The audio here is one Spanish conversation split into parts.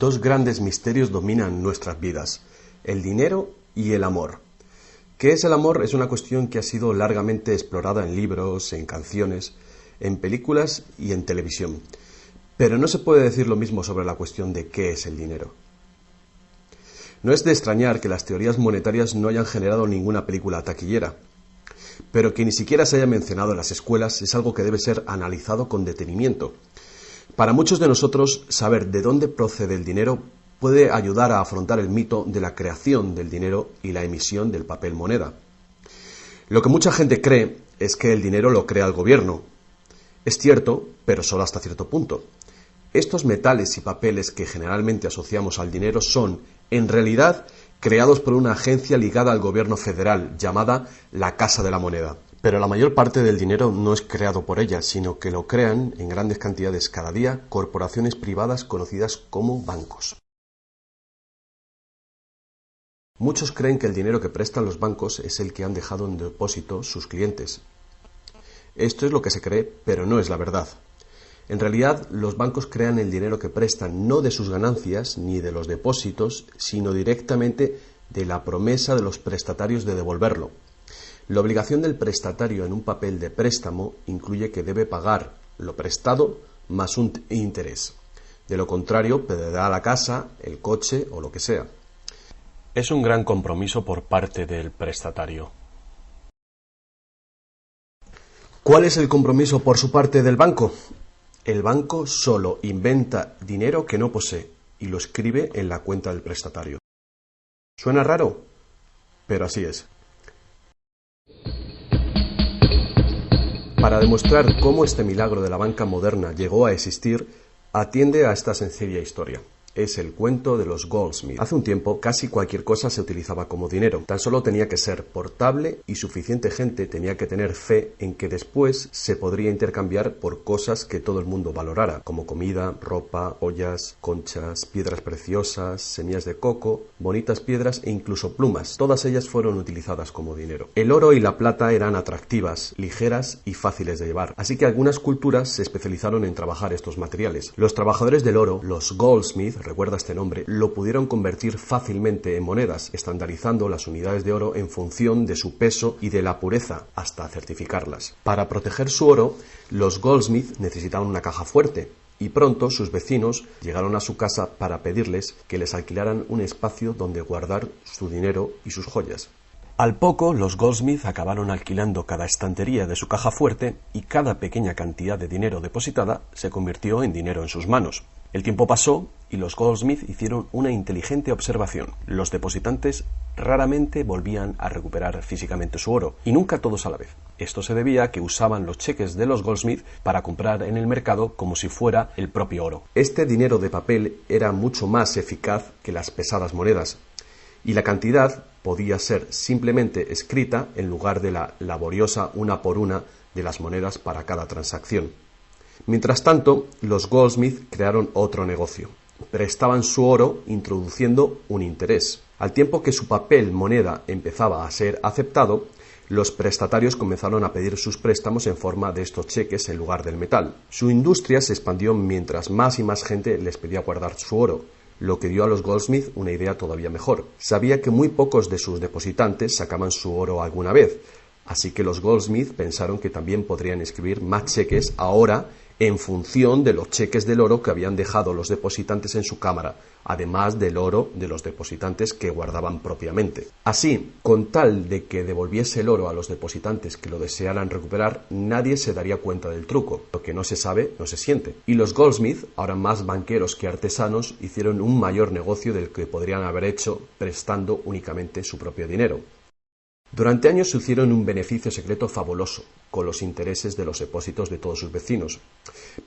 dos grandes misterios dominan nuestras vidas: el dinero y el amor. ¿Qué es el amor? Es una cuestión que ha sido largamente explorada en libros, en canciones, en películas y en televisión. Pero no se puede decir lo mismo sobre la cuestión de qué es el dinero. No es de extrañar que las teorías monetarias no hayan generado ninguna película taquillera, pero que ni siquiera se haya mencionado en las escuelas es algo que debe ser analizado con detenimiento. Para muchos de nosotros, saber de dónde procede el dinero puede ayudar a afrontar el mito de la creación del dinero y la emisión del papel moneda. Lo que mucha gente cree es que el dinero lo crea el gobierno. Es cierto, pero solo hasta cierto punto. Estos metales y papeles que generalmente asociamos al dinero son, en realidad, creados por una agencia ligada al gobierno federal, llamada la Casa de la Moneda. Pero la mayor parte del dinero no es creado por ella, sino que lo crean en grandes cantidades cada día corporaciones privadas conocidas como bancos. Muchos creen que el dinero que prestan los bancos es el que han dejado en depósito sus clientes. Esto es lo que se cree, pero no es la verdad. En realidad, los bancos crean el dinero que prestan no de sus ganancias ni de los depósitos, sino directamente de la promesa de los prestatarios de devolverlo. La obligación del prestatario en un papel de préstamo incluye que debe pagar lo prestado más un interés. De lo contrario, perderá la casa, el coche o lo que sea. Es un gran compromiso por parte del prestatario. ¿Cuál es el compromiso por su parte del banco? El banco solo inventa dinero que no posee y lo escribe en la cuenta del prestatario. ¿Suena raro? Pero así es. Para demostrar cómo este milagro de la banca moderna llegó a existir, atiende a esta sencilla historia. Es el cuento de los Goldsmith. Hace un tiempo, casi cualquier cosa se utilizaba como dinero. Tan solo tenía que ser portable y suficiente gente tenía que tener fe en que después se podría intercambiar por cosas que todo el mundo valorara, como comida, ropa, joyas, conchas, piedras preciosas, semillas de coco, bonitas piedras e incluso plumas. Todas ellas fueron utilizadas como dinero. El oro y la plata eran atractivas, ligeras y fáciles de llevar, así que algunas culturas se especializaron en trabajar estos materiales. Los trabajadores del oro, los Goldsmith, recuerda este nombre, lo pudieron convertir fácilmente en monedas, estandarizando las unidades de oro en función de su peso y de la pureza, hasta certificarlas. Para proteger su oro, los Goldsmith necesitaban una caja fuerte, y pronto sus vecinos llegaron a su casa para pedirles que les alquilaran un espacio donde guardar su dinero y sus joyas. Al poco, los Goldsmith acabaron alquilando cada estantería de su caja fuerte y cada pequeña cantidad de dinero depositada se convirtió en dinero en sus manos. El tiempo pasó y los Goldsmith hicieron una inteligente observación. Los depositantes raramente volvían a recuperar físicamente su oro, y nunca todos a la vez. Esto se debía a que usaban los cheques de los Goldsmith para comprar en el mercado como si fuera el propio oro. Este dinero de papel era mucho más eficaz que las pesadas monedas, y la cantidad podía ser simplemente escrita en lugar de la laboriosa una por una de las monedas para cada transacción. Mientras tanto, los Goldsmith crearon otro negocio. Prestaban su oro introduciendo un interés. Al tiempo que su papel moneda empezaba a ser aceptado, los prestatarios comenzaron a pedir sus préstamos en forma de estos cheques en lugar del metal. Su industria se expandió mientras más y más gente les pedía guardar su oro, lo que dio a los Goldsmith una idea todavía mejor. Sabía que muy pocos de sus depositantes sacaban su oro alguna vez, así que los Goldsmith pensaron que también podrían escribir más cheques ahora en función de los cheques del oro que habían dejado los depositantes en su cámara, además del oro de los depositantes que guardaban propiamente. Así, con tal de que devolviese el oro a los depositantes que lo desearan recuperar, nadie se daría cuenta del truco. Lo que no se sabe, no se siente. Y los Goldsmith, ahora más banqueros que artesanos, hicieron un mayor negocio del que podrían haber hecho prestando únicamente su propio dinero. Durante años se hicieron un beneficio secreto fabuloso, con los intereses de los depósitos de todos sus vecinos.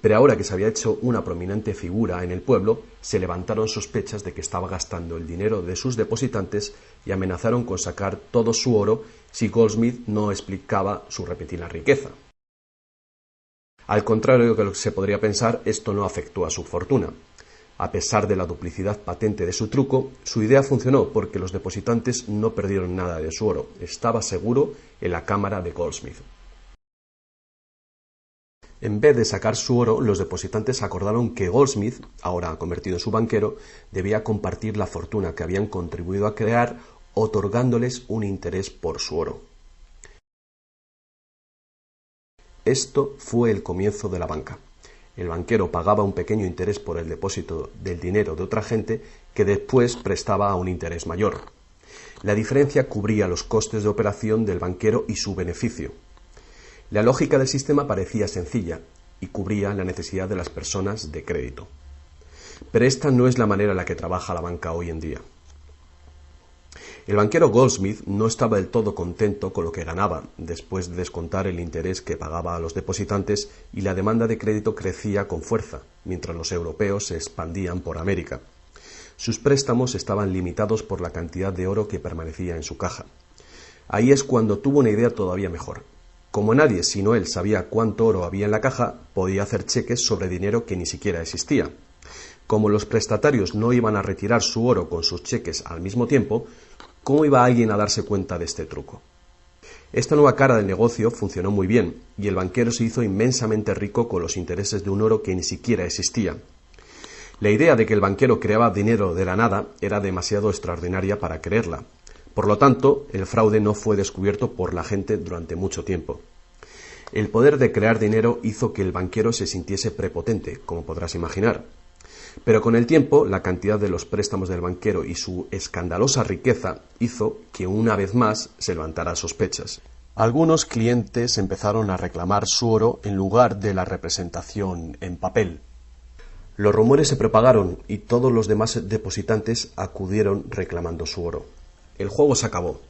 Pero ahora que se había hecho una prominente figura en el pueblo, se levantaron sospechas de que estaba gastando el dinero de sus depositantes y amenazaron con sacar todo su oro si Goldsmith no explicaba su repentina riqueza. Al contrario de lo que se podría pensar, esto no afectó a su fortuna. A pesar de la duplicidad patente de su truco, su idea funcionó porque los depositantes no perdieron nada de su oro. Estaba seguro en la cámara de Goldsmith. En vez de sacar su oro, los depositantes acordaron que Goldsmith, ahora convertido en su banquero, debía compartir la fortuna que habían contribuido a crear, otorgándoles un interés por su oro. Esto fue el comienzo de la banca. El banquero pagaba un pequeño interés por el depósito del dinero de otra gente que después prestaba a un interés mayor. La diferencia cubría los costes de operación del banquero y su beneficio. La lógica del sistema parecía sencilla y cubría la necesidad de las personas de crédito. Pero esta no es la manera en la que trabaja la banca hoy en día. El banquero Goldsmith no estaba del todo contento con lo que ganaba después de descontar el interés que pagaba a los depositantes, y la demanda de crédito crecía con fuerza, mientras los europeos se expandían por América. Sus préstamos estaban limitados por la cantidad de oro que permanecía en su caja. Ahí es cuando tuvo una idea todavía mejor. Como nadie sino él sabía cuánto oro había en la caja, podía hacer cheques sobre dinero que ni siquiera existía. Como los prestatarios no iban a retirar su oro con sus cheques al mismo tiempo, ¿cómo iba alguien a darse cuenta de este truco? Esta nueva cara del negocio funcionó muy bien, y el banquero se hizo inmensamente rico con los intereses de un oro que ni siquiera existía. La idea de que el banquero creaba dinero de la nada era demasiado extraordinaria para creerla. Por lo tanto, el fraude no fue descubierto por la gente durante mucho tiempo. El poder de crear dinero hizo que el banquero se sintiese prepotente, como podrás imaginar. Pero con el tiempo, la cantidad de los préstamos del banquero y su escandalosa riqueza hizo que una vez más se levantara sospechas. Algunos clientes empezaron a reclamar su oro en lugar de la representación en papel. Los rumores se propagaron y todos los demás depositantes acudieron reclamando su oro. El juego se acabó.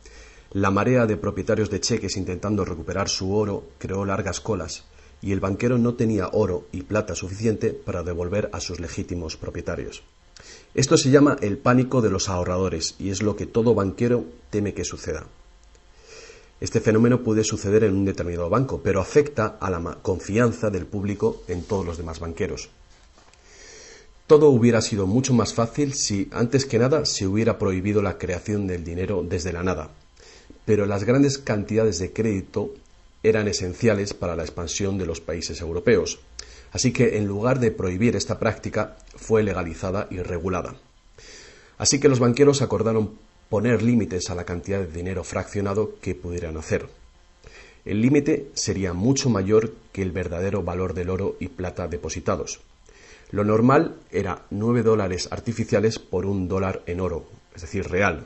La marea de propietarios de cheques intentando recuperar su oro creó largas colas, y el banquero no tenía oro y plata suficiente para devolver a sus legítimos propietarios. Esto se llama el pánico de los ahorradores, y es lo que todo banquero teme que suceda. Este fenómeno puede suceder en un determinado banco, pero afecta a la confianza del público en todos los demás banqueros. Todo hubiera sido mucho más fácil si, antes que nada, se hubiera prohibido la creación del dinero desde la nada. Pero las grandes cantidades de crédito eran esenciales para la expansión de los países europeos. Así que, en lugar de prohibir esta práctica, fue legalizada y regulada. Así que los banqueros acordaron poner límites a la cantidad de dinero fraccionado que pudieran hacer. El límite sería mucho mayor que el verdadero valor del oro y plata depositados. Lo normal era $9 artificiales por $1 en oro, es decir, real.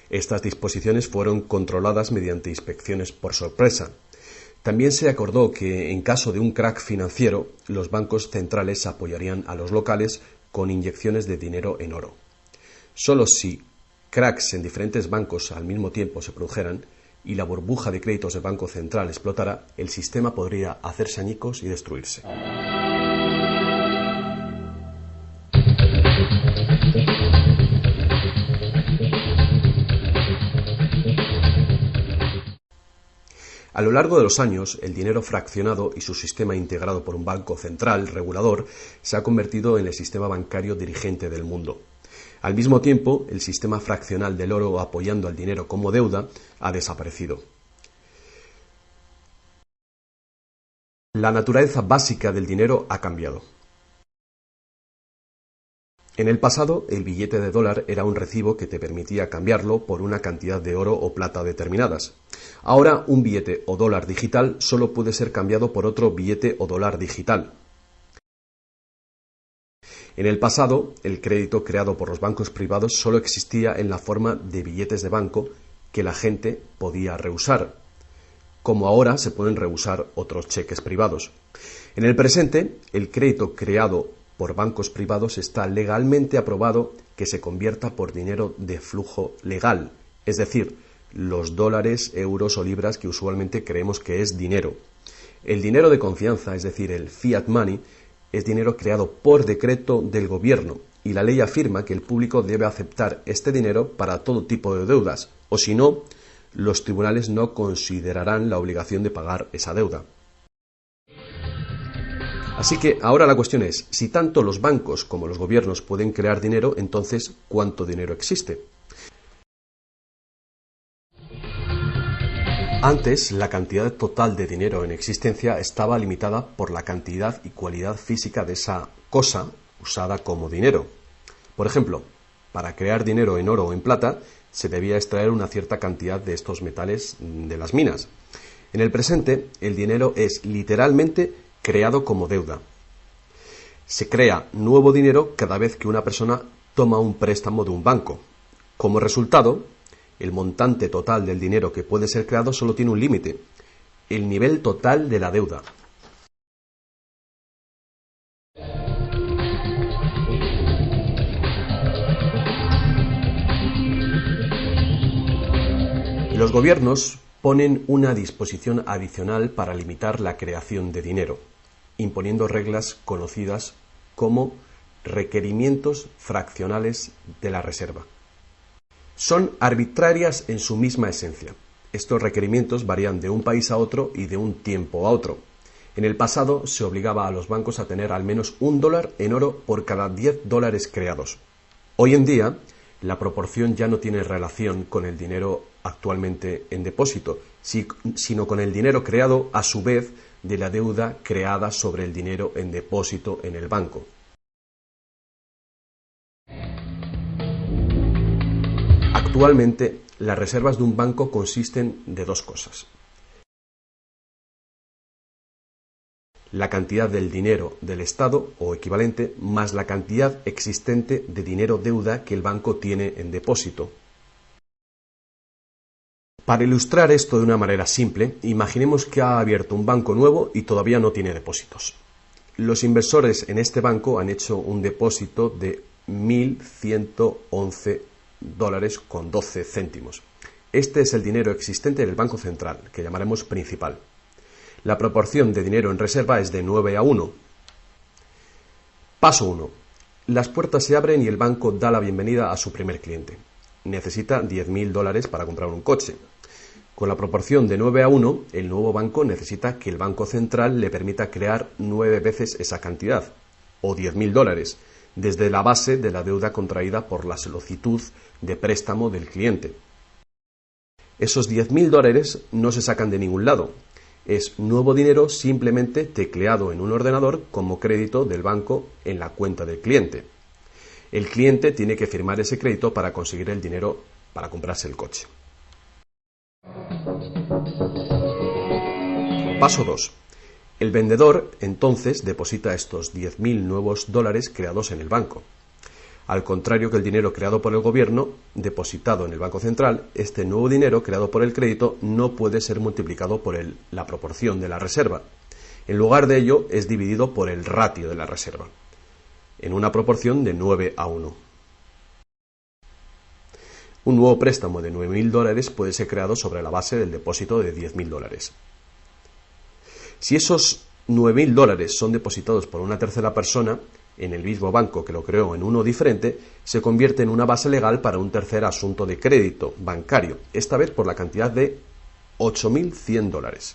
Estas disposiciones fueron controladas mediante inspecciones por sorpresa. También se acordó que, en caso de un crack financiero, los bancos centrales apoyarían a los locales con inyecciones de dinero en oro. Solo si cracks en diferentes bancos al mismo tiempo se produjeran y la burbuja de créditos del Banco Central explotara, el sistema podría hacerse añicos y destruirse. A lo largo de los años, el dinero fraccionado y su sistema integrado por un banco central regulador se ha convertido en el sistema bancario dirigente del mundo. Al mismo tiempo, el sistema fraccional del oro apoyando al dinero como deuda ha desaparecido. La naturaleza básica del dinero ha cambiado. En el pasado, el billete de dólar era un recibo que te permitía cambiarlo por una cantidad de oro o plata determinadas. Ahora, un billete o dólar digital solo puede ser cambiado por otro billete o dólar digital. En el pasado, el crédito creado por los bancos privados solo existía en la forma de billetes de banco que la gente podía rehusar, como ahora se pueden rehusar otros cheques privados. En el presente, el crédito creado por bancos privados está legalmente aprobado que se convierta por dinero de flujo legal, es decir, los dólares, euros o libras que usualmente creemos que es dinero. El dinero de confianza, es decir, el fiat money, es dinero creado por decreto del gobierno, y la ley afirma que el público debe aceptar este dinero para todo tipo de deudas, o si no, los tribunales no considerarán la obligación de pagar esa deuda. Así que ahora la cuestión es, si tanto los bancos como los gobiernos pueden crear dinero, entonces, ¿cuánto dinero existe? Antes, la cantidad total de dinero en existencia estaba limitada por la cantidad y cualidad física de esa cosa usada como dinero. Por ejemplo, para crear dinero en oro o en plata, se debía extraer una cierta cantidad de estos metales de las minas. En el presente, el dinero es literalmente creado como deuda. Se crea nuevo dinero cada vez que una persona toma un préstamo de un banco. Como resultado, el montante total del dinero que puede ser creado solo tiene un límite: el nivel total de la deuda. Los gobiernos ponen una disposición adicional para limitar la creación de dinero, imponiendo reglas conocidas como requerimientos fraccionales de la reserva. Son arbitrarias en su misma esencia. Estos requerimientos varían de un país a otro y de un tiempo a otro. En el pasado se obligaba a los bancos a tener al menos $1 en oro por cada $10 creados. Hoy en día, la proporción ya no tiene relación con el dinero actualmente en depósito, sino con el dinero creado a su vez de la deuda creada sobre el dinero en depósito en el banco. Actualmente, las reservas de un banco consisten de dos cosas: la cantidad del dinero del Estado o equivalente más la cantidad existente de dinero deuda que el banco tiene en depósito. Para ilustrar esto de una manera simple, imaginemos que ha abierto un banco nuevo y todavía no tiene depósitos. Los inversores en este banco han hecho un depósito de $1.111,12. Este es el dinero existente en el Banco Central, que llamaremos principal. La proporción de dinero en reserva es de 9:1. Paso 1. Las puertas se abren y el banco da la bienvenida a su primer cliente. Necesita $10.000 para comprar un coche. Con la proporción de 9:1, el nuevo banco necesita que el Banco Central le permita crear 9 veces esa cantidad, o $10.000, desde la base de la deuda contraída por la solicitud de préstamo del cliente. Esos $10.000 no se sacan de ningún lado. Es nuevo dinero simplemente tecleado en un ordenador como crédito del banco en la cuenta del cliente. El cliente tiene que firmar ese crédito para conseguir el dinero para comprarse el coche. Paso 2. El vendedor entonces deposita estos 10.000 nuevos dólares creados en el banco. Al contrario que el dinero creado por el gobierno, depositado en el Banco Central, este nuevo dinero creado por el crédito no puede ser multiplicado por la proporción de la reserva. En lugar de ello, es dividido por el ratio de la reserva, en una proporción de 9:1. Un nuevo préstamo de $9.000 puede ser creado sobre la base del depósito de $10.000. Si esos $9.000 son depositados por una tercera persona en el mismo banco que lo creó en uno diferente, se convierte en una base legal para un tercer asunto de crédito bancario, esta vez por la cantidad de $8.100.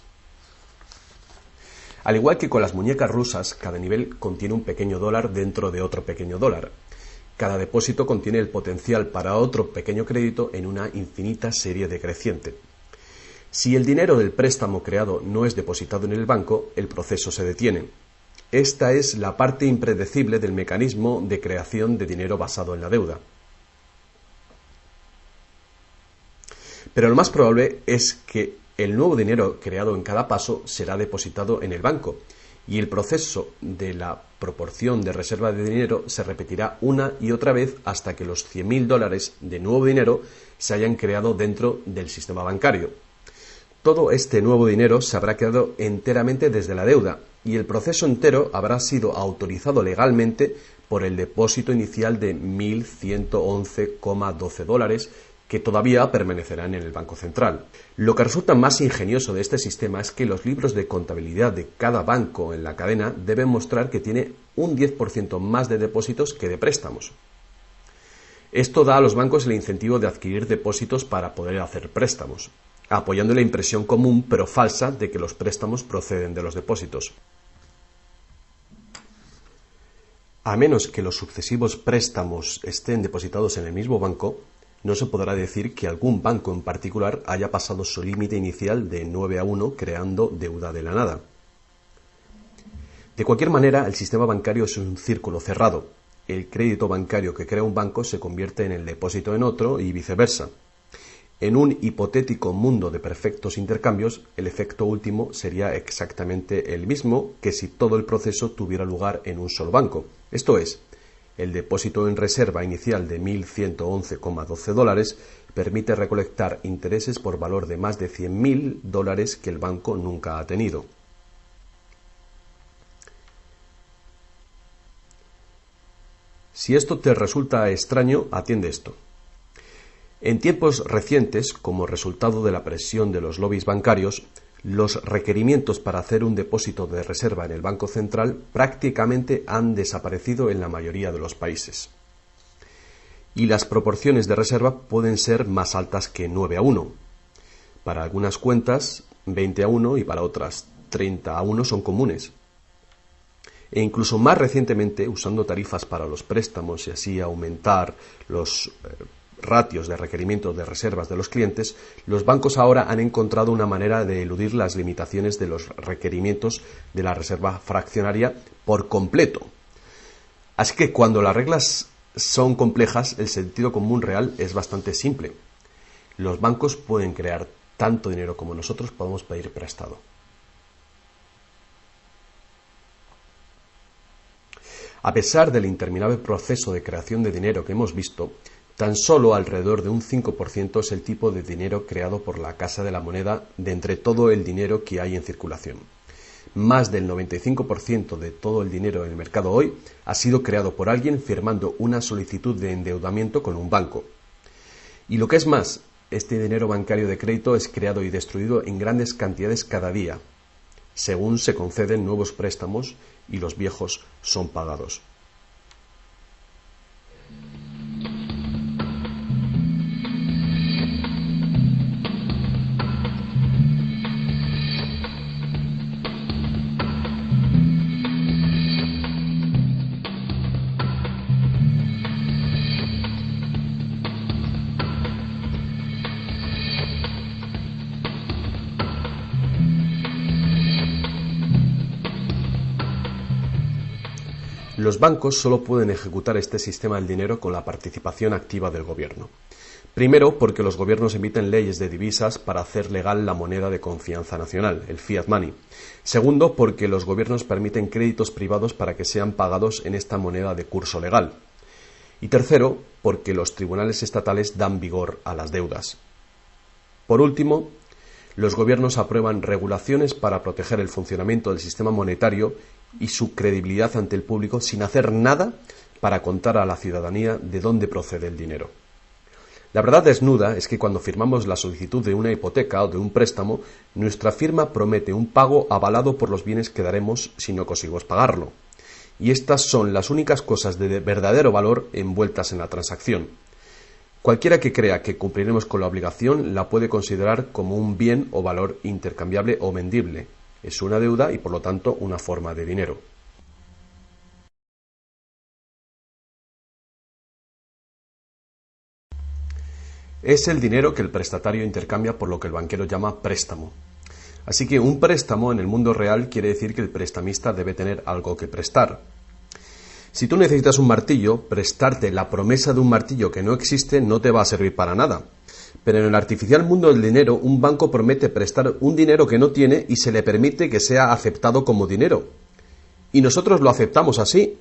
Al igual que con las muñecas rusas, cada nivel contiene un pequeño dólar dentro de otro pequeño dólar. Cada depósito contiene el potencial para otro pequeño crédito en una infinita serie decreciente. Si el dinero del préstamo creado no es depositado en el banco, el proceso se detiene. Esta es la parte impredecible del mecanismo de creación de dinero basado en la deuda. Pero lo más probable es que el nuevo dinero creado en cada paso será depositado en el banco, y el proceso de la proporción de reserva de dinero se repetirá una y otra vez hasta que los $100.000 de nuevo dinero se hayan creado dentro del sistema bancario. Todo este nuevo dinero se habrá creado enteramente desde la deuda, y el proceso entero habrá sido autorizado legalmente por el depósito inicial de $1.111,12 que todavía permanecerán en el Banco Central. Lo que resulta más ingenioso de este sistema es que los libros de contabilidad de cada banco en la cadena deben mostrar que tiene un 10% más de depósitos que de préstamos. Esto da a los bancos el incentivo de adquirir depósitos para poder hacer préstamos, apoyando la impresión común pero falsa de que los préstamos proceden de los depósitos. A menos que los sucesivos préstamos estén depositados en el mismo banco, no se podrá decir que algún banco en particular haya pasado su límite inicial de 9-1 creando deuda de la nada. De cualquier manera, el sistema bancario es un círculo cerrado. El crédito bancario que crea un banco se convierte en el depósito en otro y viceversa. En un hipotético mundo de perfectos intercambios, el efecto último sería exactamente el mismo que si todo el proceso tuviera lugar en un solo banco. Esto es, el depósito en reserva inicial de $1.111,12 permite recolectar intereses por valor de más de $100.000 que el banco nunca ha tenido. Si esto te resulta extraño, atiende esto. En tiempos recientes, como resultado de la presión de los lobbies bancarios, los requerimientos para hacer un depósito de reserva en el Banco Central prácticamente han desaparecido en la mayoría de los países. Y las proporciones de reserva pueden ser más altas que 9-1. Para algunas cuentas, 20-1 y para otras 30-1 son comunes. E incluso más recientemente, usando tarifas para los préstamos y así aumentar los ratios de requerimientos de reservas de los clientes, los bancos ahora han encontrado una manera de eludir las limitaciones de los requerimientos de la reserva fraccionaria por completo. Así que cuando las reglas son complejas, el sentido común real es bastante simple. Los bancos pueden crear tanto dinero como nosotros podemos pedir prestado. A pesar del interminable proceso de creación de dinero que hemos visto, tan solo alrededor de un 5% es el tipo de dinero creado por la Casa de la Moneda de entre todo el dinero que hay en circulación. Más del 95% de todo el dinero en el mercado hoy ha sido creado por alguien firmando una solicitud de endeudamiento con un banco. Y lo que es más, este dinero bancario de crédito es creado y destruido en grandes cantidades cada día, según se conceden nuevos préstamos y los viejos son pagados. Los bancos solo pueden ejecutar este sistema del dinero con la participación activa del gobierno. Primero, porque los gobiernos emiten leyes de divisas para hacer legal la moneda de confianza nacional, el fiat money. Segundo, porque los gobiernos permiten créditos privados para que sean pagados en esta moneda de curso legal. Y tercero, porque los tribunales estatales dan vigor a las deudas. Por último, los gobiernos aprueban regulaciones para proteger el funcionamiento del sistema monetario y su credibilidad ante el público sin hacer nada para contar a la ciudadanía de dónde procede el dinero. La verdad desnuda es que cuando firmamos la solicitud de una hipoteca o de un préstamo, nuestra firma promete un pago avalado por los bienes que daremos si no conseguimos pagarlo. Y estas son las únicas cosas de verdadero valor envueltas en la transacción. Cualquiera que crea que cumpliremos con la obligación la puede considerar como un bien o valor intercambiable o vendible. Es una deuda y por lo tanto una forma de dinero. Es el dinero que el prestatario intercambia por lo que el banquero llama préstamo. Así que un préstamo en el mundo real quiere decir que el prestamista debe tener algo que prestar. Si tú necesitas un martillo, prestarte la promesa de un martillo que no existe no te va a servir para nada. Pero en el artificial mundo del dinero, un banco promete prestar un dinero que no tiene y se le permite que sea aceptado como dinero. Y nosotros lo aceptamos así.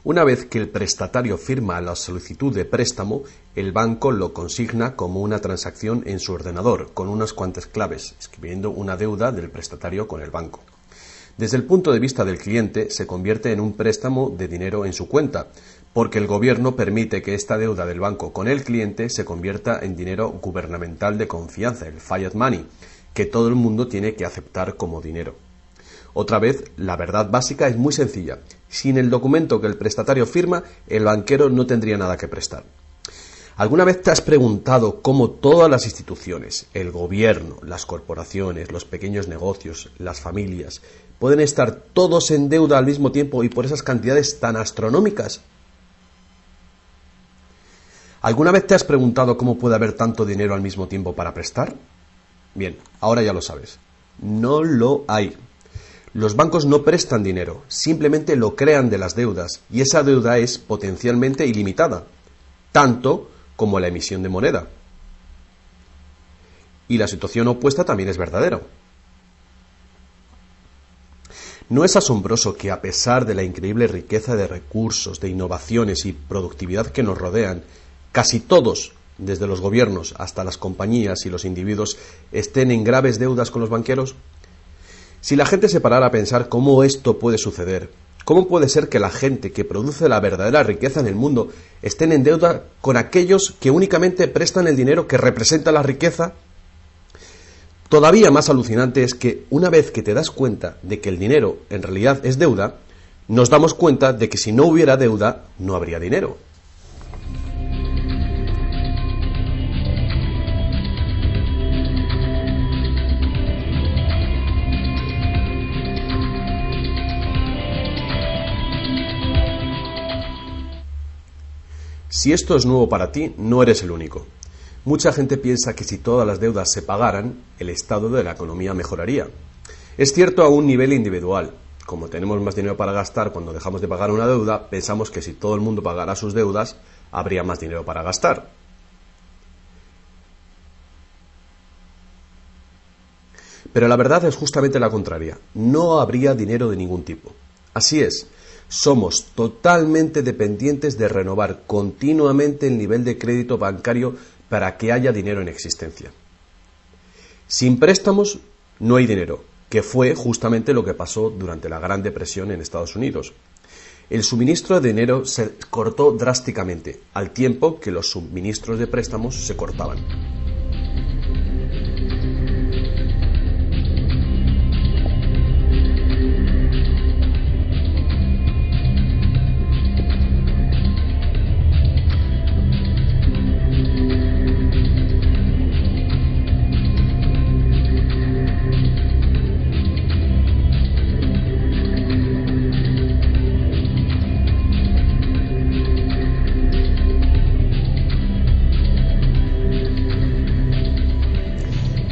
Una vez que el prestatario firma la solicitud de préstamo, el banco lo consigna como una transacción en su ordenador, con unas cuantas claves, escribiendo una deuda del prestatario con el banco. Desde el punto de vista del cliente, se convierte en un préstamo de dinero en su cuenta, porque el gobierno permite que esta deuda del banco con el cliente se convierta en dinero gubernamental de confianza, el fiat money, que todo el mundo tiene que aceptar como dinero. Otra vez, la verdad básica es muy sencilla. Sin el documento que el prestatario firma, el banquero no tendría nada que prestar. ¿Alguna vez te has preguntado cómo todas las instituciones, el gobierno, las corporaciones, los pequeños negocios, las familias, pueden estar todos en deuda al mismo tiempo y por esas cantidades tan astronómicas? ¿Alguna vez te has preguntado cómo puede haber tanto dinero al mismo tiempo para prestar? Bien, ahora ya lo sabes. No lo hay. Los bancos no prestan dinero, simplemente lo crean de las deudas, y esa deuda es potencialmente ilimitada, tanto como la emisión de moneda. Y la situación opuesta también es verdadera. ¿No es asombroso que a pesar de la increíble riqueza de recursos, de innovaciones y productividad que nos rodean, casi todos, desde los gobiernos hasta las compañías y los individuos, estén en graves deudas con los banqueros? Si la gente se parara a pensar cómo esto puede suceder, ¿cómo puede ser que la gente que produce la verdadera riqueza en el mundo estén en deuda con aquellos que únicamente prestan el dinero que representa la riqueza? Todavía más alucinante es que una vez que te das cuenta de que el dinero en realidad es deuda, nos damos cuenta de que si no hubiera deuda, no habría dinero. Si esto es nuevo para ti, no eres el único. Mucha gente piensa que si todas las deudas se pagaran, el estado de la economía mejoraría. Es cierto a un nivel individual. Como tenemos más dinero para gastar cuando dejamos de pagar una deuda, pensamos que si todo el mundo pagara sus deudas, habría más dinero para gastar. Pero la verdad es justamente la contraria. No habría dinero de ningún tipo. Así es. Somos totalmente dependientes de renovar continuamente el nivel de crédito bancario para que haya dinero en existencia. Sin préstamos no hay dinero, que fue justamente lo que pasó durante la Gran Depresión en Estados Unidos. El suministro de dinero se cortó drásticamente, al tiempo que los suministros de préstamos se cortaban.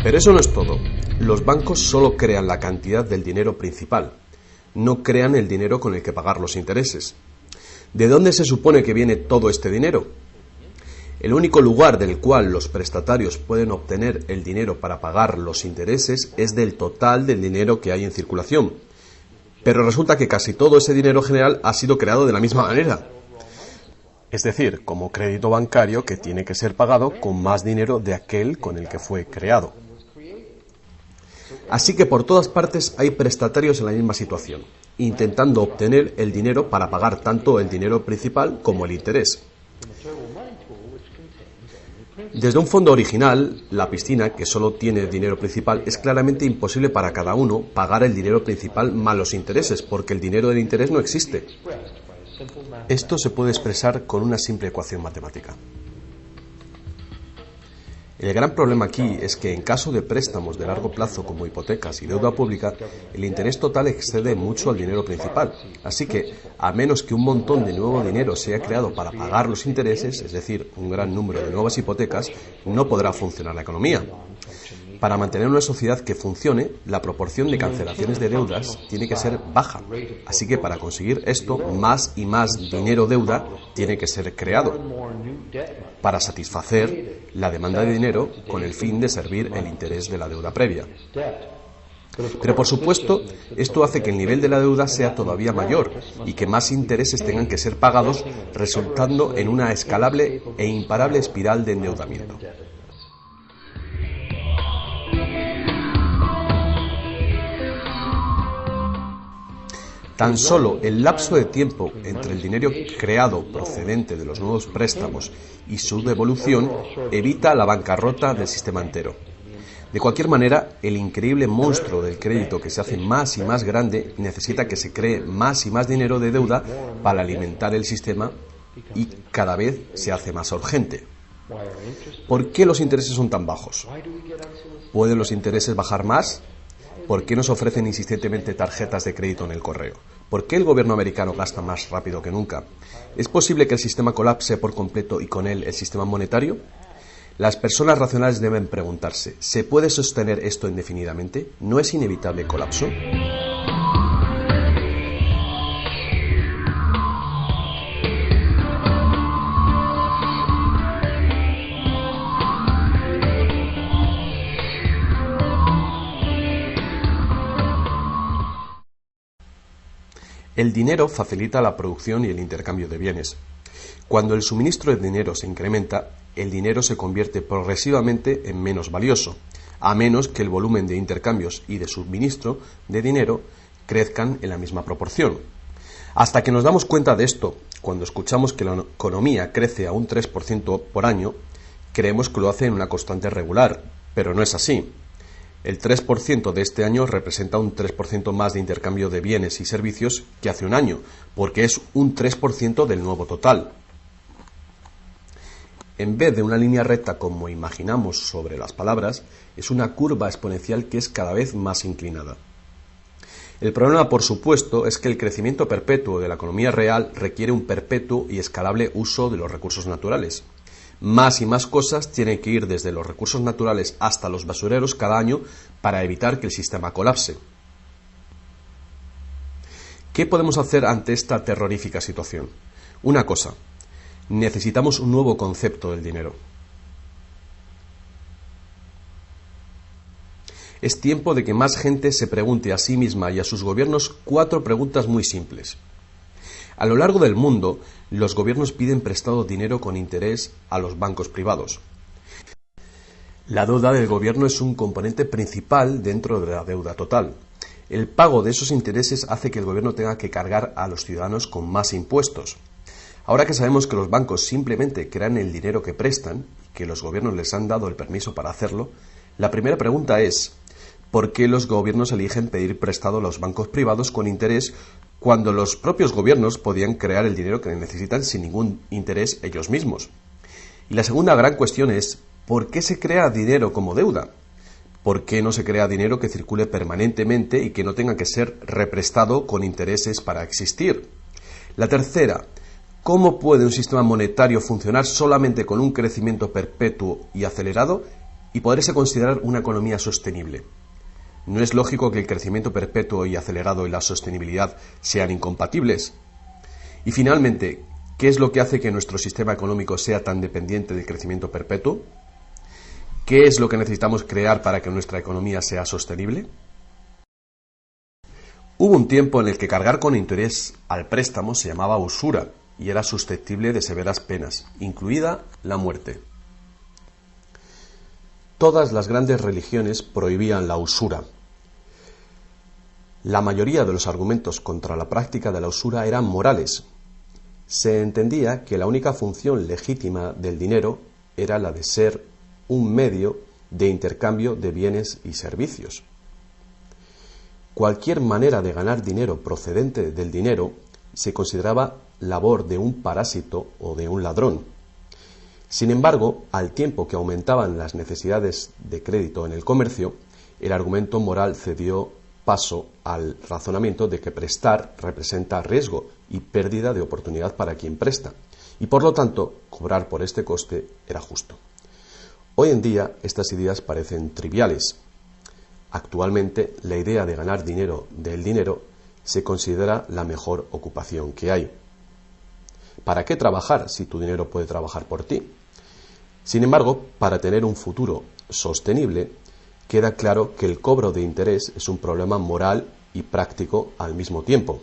Pero eso no es todo. Los bancos solo crean la cantidad del dinero principal, no crean el dinero con el que pagar los intereses. ¿De dónde se supone que viene todo este dinero? El único lugar del cual los prestatarios pueden obtener el dinero para pagar los intereses es del total del dinero que hay en circulación. Pero resulta que casi todo ese dinero general ha sido creado de la misma manera. Es decir, como crédito bancario que tiene que ser pagado con más dinero de aquel con el que fue creado. Así que por todas partes hay prestatarios en la misma situación, intentando obtener el dinero para pagar tanto el dinero principal como el interés. Desde un fondo original, la piscina, que solo tiene dinero principal, es claramente imposible para cada uno pagar el dinero principal más los intereses, porque el dinero del interés no existe. Esto se puede expresar con una simple ecuación matemática. El gran problema aquí es que en caso de préstamos de largo plazo como hipotecas y deuda pública, el interés total excede mucho al dinero principal. Así que, a menos que un montón de nuevo dinero sea creado para pagar los intereses, es decir, un gran número de nuevas hipotecas, no podrá funcionar la economía. Para mantener una sociedad que funcione, la proporción de cancelaciones de deudas tiene que ser baja. Así que para conseguir esto, más y más dinero deuda tiene que ser creado para satisfacer la demanda de dinero con el fin de servir el interés de la deuda previa. Pero por supuesto, esto hace que el nivel de la deuda sea todavía mayor y que más intereses tengan que ser pagados, resultando en una escalable e imparable espiral de endeudamiento. Tan solo el lapso de tiempo entre el dinero creado procedente de los nuevos préstamos y su devolución evita la bancarrota del sistema entero. De cualquier manera, el increíble monstruo del crédito que se hace más y más grande necesita que se cree más y más dinero de deuda para alimentar el sistema y cada vez se hace más urgente. ¿Por qué los intereses son tan bajos? ¿Pueden los intereses bajar más? ¿Por qué nos ofrecen insistentemente tarjetas de crédito en el correo? ¿Por qué el gobierno americano gasta más rápido que nunca? ¿Es posible que el sistema colapse por completo y con él el sistema monetario? Las personas racionales deben preguntarse, ¿se puede sostener esto indefinidamente? ¿No es inevitable el colapso? El dinero facilita la producción y el intercambio de bienes. Cuando el suministro de dinero se incrementa, el dinero se convierte progresivamente en menos valioso, a menos que el volumen de intercambios y de suministro de dinero crezcan en la misma proporción. Hasta que nos damos cuenta de esto, cuando escuchamos que la economía crece a un 3% por año, creemos que lo hace en una constante regular, pero no es así. El 3% de este año representa un 3% más de intercambio de bienes y servicios que hace un año, porque es un 3% del nuevo total. En vez de una línea recta como imaginamos sobre las palabras, es una curva exponencial que es cada vez más inclinada. El problema, por supuesto, es que el crecimiento perpetuo de la economía real requiere un perpetuo y escalable uso de los recursos naturales. Más y más cosas tienen que ir desde los recursos naturales hasta los basureros cada año para evitar que el sistema colapse. ¿Qué podemos hacer ante esta terrorífica situación? Una cosa, necesitamos un nuevo concepto del dinero. Es tiempo de que más gente se pregunte a sí misma y a sus gobiernos 4 preguntas muy simples. A lo largo del mundo, los gobiernos piden prestado dinero con interés a los bancos privados. La deuda del gobierno es un componente principal dentro de la deuda total. El pago de esos intereses hace que el gobierno tenga que cargar a los ciudadanos con más impuestos. Ahora que sabemos que los bancos simplemente crean el dinero que prestan y que los gobiernos les han dado el permiso para hacerlo, la primera pregunta es, ¿por qué los gobiernos eligen pedir prestado a los bancos privados con interés cuando los propios gobiernos podían crear el dinero que necesitan sin ningún interés ellos mismos? Y la segunda gran cuestión es, ¿por qué se crea dinero como deuda? ¿Por qué no se crea dinero que circule permanentemente y que no tenga que ser represtado con intereses para existir? La tercera, ¿cómo puede un sistema monetario funcionar solamente con un crecimiento perpetuo y acelerado y poderse considerar una economía sostenible? ¿No es lógico que el crecimiento perpetuo y acelerado y la sostenibilidad sean incompatibles? Y finalmente, ¿qué es lo que hace que nuestro sistema económico sea tan dependiente del crecimiento perpetuo? ¿Qué es lo que necesitamos crear para que nuestra economía sea sostenible? Hubo un tiempo en el que cargar con interés al préstamo se llamaba usura y era susceptible de severas penas, incluida la muerte. Todas las grandes religiones prohibían la usura. La mayoría de los argumentos contra la práctica de la usura eran morales. Se entendía que la única función legítima del dinero era la de ser un medio de intercambio de bienes y servicios. Cualquier manera de ganar dinero procedente del dinero se consideraba labor de un parásito o de un ladrón. Sin embargo, al tiempo que aumentaban las necesidades de crédito en el comercio, el argumento moral cedió paso al razonamiento de que prestar representa riesgo y pérdida de oportunidad para quien presta, y por lo tanto, cobrar por este coste era justo. Hoy en día, estas ideas parecen triviales. Actualmente, la idea de ganar dinero del dinero se considera la mejor ocupación que hay. ¿Para qué trabajar si tu dinero puede trabajar por ti? Sin embargo, para tener un futuro sostenible, queda claro que el cobro de interés es un problema moral y práctico al mismo tiempo.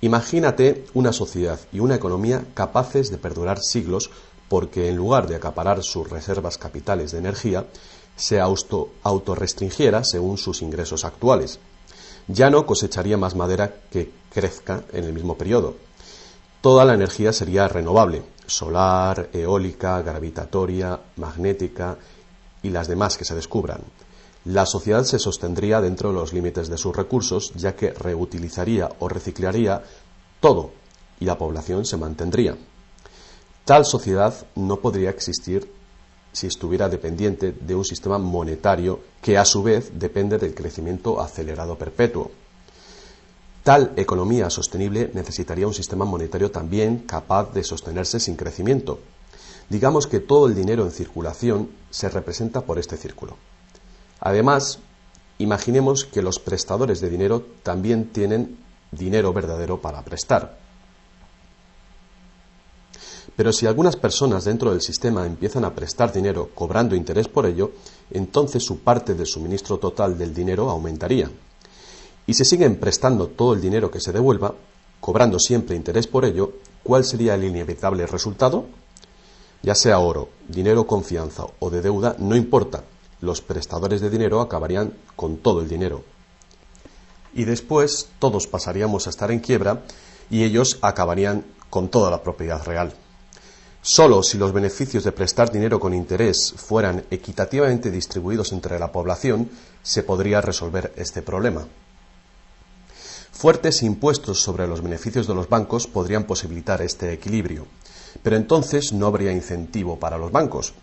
Imagínate una sociedad y una economía capaces de perdurar siglos porque en lugar de acaparar sus reservas capitales de energía, se autorrestringiera según sus ingresos actuales. Ya no cosecharía más madera que crezca en el mismo periodo. Toda la energía sería renovable, solar, eólica, gravitatoria, magnética, y las demás que se descubran. La sociedad se sostendría dentro de los límites de sus recursos, ya que reutilizaría o reciclaría todo y la población se mantendría. Tal sociedad no podría existir si estuviera dependiente de un sistema monetario que a su vez depende del crecimiento acelerado perpetuo. Tal economía sostenible necesitaría un sistema monetario también capaz de sostenerse sin crecimiento. Digamos que todo el dinero en circulación se representa por este círculo. Además, imaginemos que los prestadores de dinero también tienen dinero verdadero para prestar. Pero si algunas personas dentro del sistema empiezan a prestar dinero cobrando interés por ello, entonces su parte del suministro total del dinero aumentaría. Y si siguen prestando todo el dinero que se devuelva, cobrando siempre interés por ello, ¿cuál sería el inevitable resultado? Ya sea oro, dinero confianza o de deuda, no importa, los prestadores de dinero acabarían con todo el dinero. Y después todos pasaríamos a estar en quiebra y ellos acabarían con toda la propiedad real. Solo si los beneficios de prestar dinero con interés fueran equitativamente distribuidos entre la población, se podría resolver este problema. Fuertes impuestos sobre los beneficios de los bancos podrían posibilitar este equilibrio, pero entonces no habría incentivo para los bancos.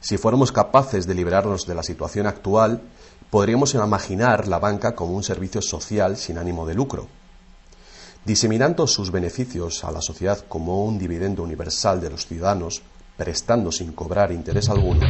Si fuéramos capaces de liberarnos de la situación actual, podríamos imaginar la banca como un servicio social sin ánimo de lucro. Diseminando sus beneficios a la sociedad como un dividendo universal de los ciudadanos, prestando sin cobrar interés alguno.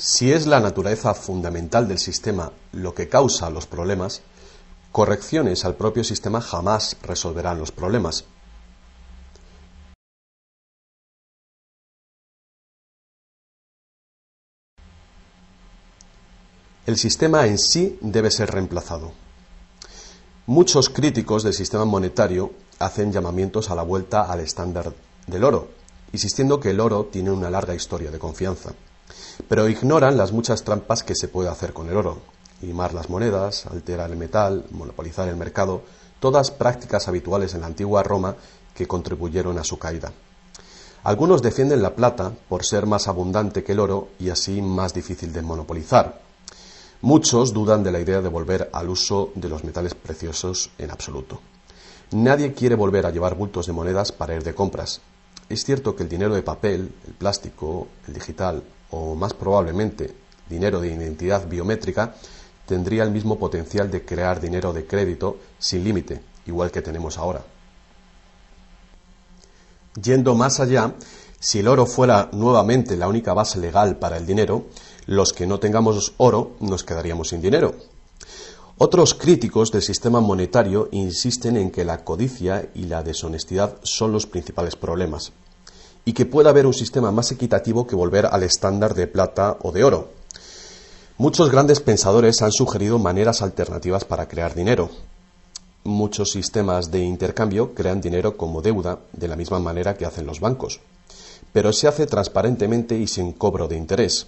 Si es la naturaleza fundamental del sistema lo que causa los problemas, correcciones al propio sistema jamás resolverán los problemas. El sistema en sí debe ser reemplazado. Muchos críticos del sistema monetario hacen llamamientos a la vuelta al estándar del oro, insistiendo que el oro tiene una larga historia de confianza. Pero ignoran las muchas trampas que se puede hacer con el oro: limar las monedas, alterar el metal, monopolizar el mercado, todas prácticas habituales en la antigua Roma que contribuyeron a su caída. Algunos defienden la plata por ser más abundante que el oro y así más difícil de monopolizar. Muchos dudan de la idea de volver al uso de los metales preciosos en absoluto. Nadie quiere volver a llevar bultos de monedas para ir de compras. Es cierto que el dinero de papel, el plástico, el digital o más probablemente dinero de identidad biométrica tendría el mismo potencial de crear dinero de crédito sin límite, igual que tenemos ahora. Yendo más allá, si el oro fuera nuevamente la única base legal para el dinero, los que no tengamos oro nos quedaríamos sin dinero. Otros críticos del sistema monetario insisten en que la codicia y la deshonestidad son los principales problemas, y que puede haber un sistema más equitativo que volver al estándar de plata o de oro. Muchos grandes pensadores han sugerido maneras alternativas para crear dinero. Muchos sistemas de intercambio crean dinero como deuda de la misma manera que hacen los bancos, pero se hace transparentemente y sin cobro de interés.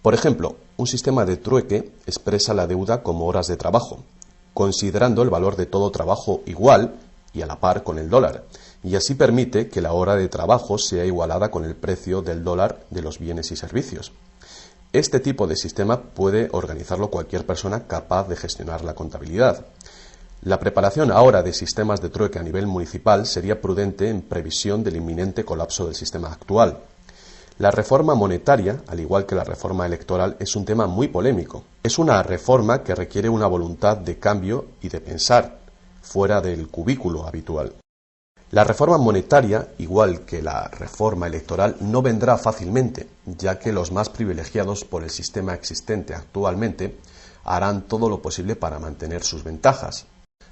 Por ejemplo, un sistema de trueque expresa la deuda como horas de trabajo, considerando el valor de todo trabajo igual y a la par con el dólar, y así permite que la hora de trabajo sea igualada con el precio del dólar de los bienes y servicios. Este tipo de sistema puede organizarlo cualquier persona capaz de gestionar la contabilidad. La preparación ahora de sistemas de trueque a nivel municipal sería prudente en previsión del inminente colapso del sistema actual. La reforma monetaria, al igual que la reforma electoral, es un tema muy polémico. Es una reforma que requiere una voluntad de cambio y de pensar fuera del cubículo habitual. La reforma monetaria, igual que la reforma electoral, no vendrá fácilmente, ya que los más privilegiados por el sistema existente actualmente harán todo lo posible para mantener sus ventajas.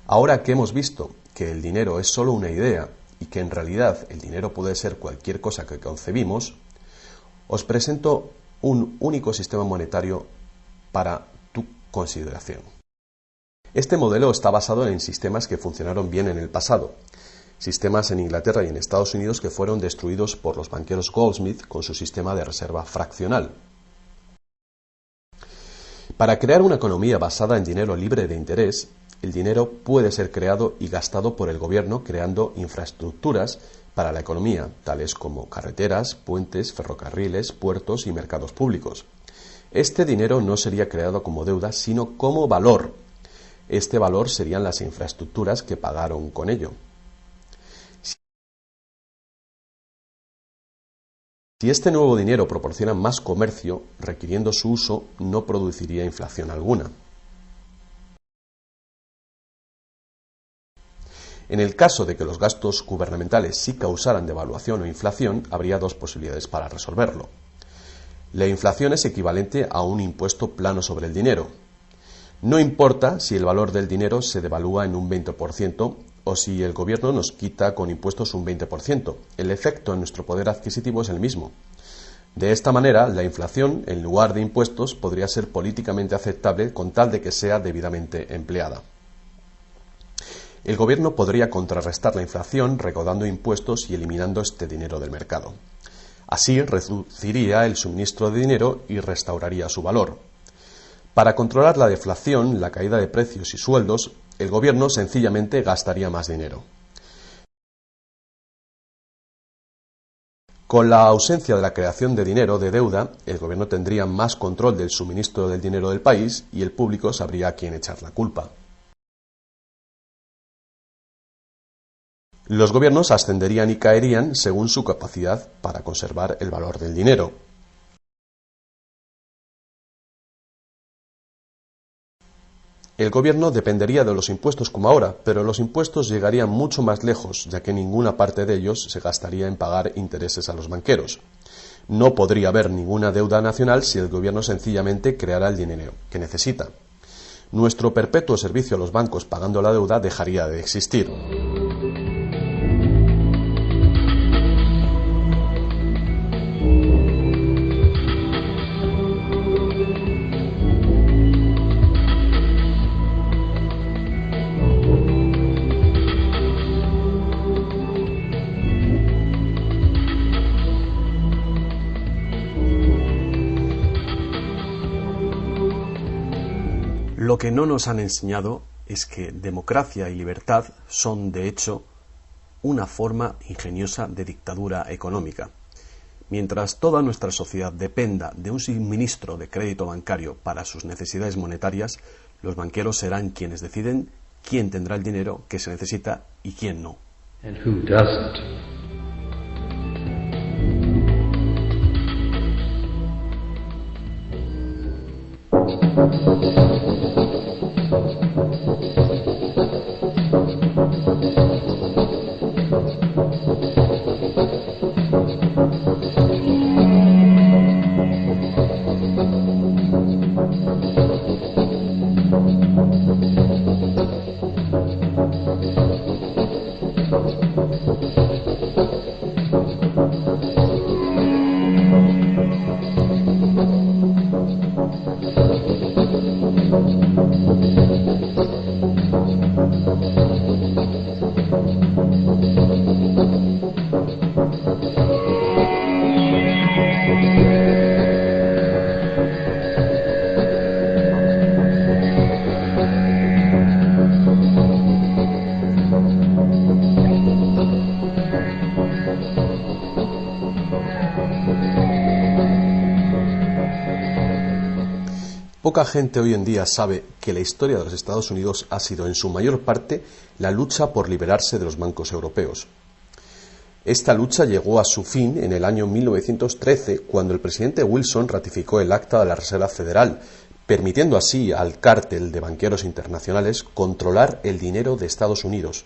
Ahora que hemos visto que el dinero es solo una idea y que en realidad el dinero puede ser cualquier cosa que concebimos, os presento un único sistema monetario para tu consideración. Este modelo está basado en sistemas que funcionaron bien en el pasado, sistemas en Inglaterra y en Estados Unidos que fueron destruidos por los banqueros Goldsmith con su sistema de reserva fraccional. Para crear una economía basada en dinero libre de interés, el dinero puede ser creado y gastado por el gobierno creando infraestructuras para la economía, tales como carreteras, puentes, ferrocarriles, puertos y mercados públicos. Este dinero no sería creado como deuda, sino como valor. Este valor serían las infraestructuras que pagaron con ello. Si este nuevo dinero proporciona más comercio, requiriendo su uso, no produciría inflación alguna. En el caso de que los gastos gubernamentales sí causaran devaluación o inflación, habría dos posibilidades para resolverlo. La inflación es equivalente a un impuesto plano sobre el dinero. No importa si el valor del dinero se devalúa en un 20% o si el gobierno nos quita con impuestos un 20%. El efecto en nuestro poder adquisitivo es el mismo. De esta manera, la inflación, en lugar de impuestos, podría ser políticamente aceptable con tal de que sea debidamente empleada. El gobierno podría contrarrestar la inflación recaudando impuestos y eliminando este dinero del mercado. Así reduciría el suministro de dinero y restauraría su valor. Para controlar la deflación, la caída de precios y sueldos, el gobierno sencillamente gastaría más dinero. Con la ausencia de la creación de dinero de deuda, el gobierno tendría más control del suministro del dinero del país y el público sabría a quién echar la culpa. Los gobiernos ascenderían y caerían según su capacidad para conservar el valor del dinero. El gobierno dependería de los impuestos como ahora, pero los impuestos llegarían mucho más lejos, ya que ninguna parte de ellos se gastaría en pagar intereses a los banqueros. No podría haber ninguna deuda nacional si el gobierno sencillamente creara el dinero que necesita. Nuestro perpetuo servicio a los bancos pagando la deuda dejaría de existir. Lo que no nos han enseñado es que democracia y libertad son, de hecho, una forma ingeniosa de dictadura económica. Mientras toda nuestra sociedad dependa de un suministro de crédito bancario para sus necesidades monetarias, los banqueros serán quienes deciden quién tendrá el dinero que se necesita y quién no. And who doesn't. Poca gente hoy en día sabe que la historia de los Estados Unidos ha sido en su mayor parte la lucha por liberarse de los bancos europeos. Esta lucha llegó a su fin en el año 1913, cuando el presidente Wilson ratificó el Acta de la Reserva Federal, permitiendo así al cártel de banqueros internacionales controlar el dinero de Estados Unidos.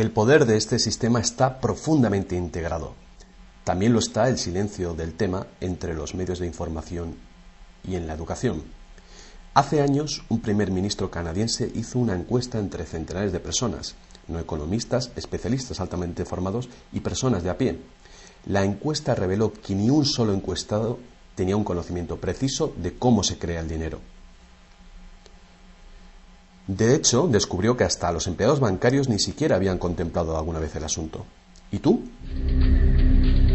El poder de este sistema está profundamente integrado. También lo está el silencio del tema entre los medios de información y en la educación. Hace años, un primer ministro canadiense hizo una encuesta entre centenares de personas, no economistas, especialistas altamente formados y personas de a pie. La encuesta reveló que ni un solo encuestado tenía un conocimiento preciso de cómo se crea el dinero. De hecho, descubrió que hasta los empleados bancarios ni siquiera habían contemplado alguna vez el asunto. ¿Y tú?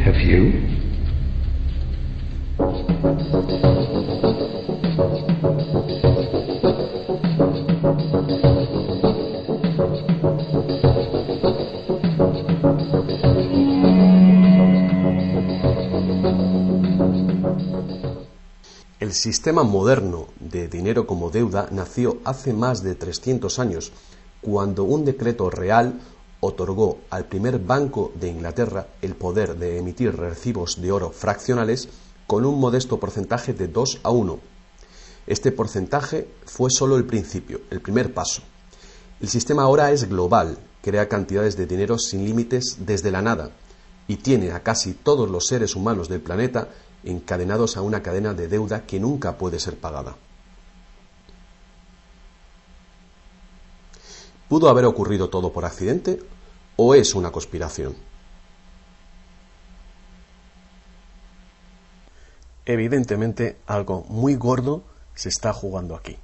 Have you? El sistema moderno de dinero como deuda nació hace más de 300 años, cuando un decreto real otorgó al primer Banco de Inglaterra el poder de emitir recibos de oro fraccionales con un modesto porcentaje de 2:1. Este porcentaje fue solo el principio, el primer paso. El sistema ahora es global, crea cantidades de dinero sin límites desde la nada y tiene a casi todos los seres humanos del planeta encadenados a una cadena de deuda que nunca puede ser pagada. ¿Pudo haber ocurrido todo por accidente o es una conspiración? Evidentemente, algo muy gordo se está jugando aquí.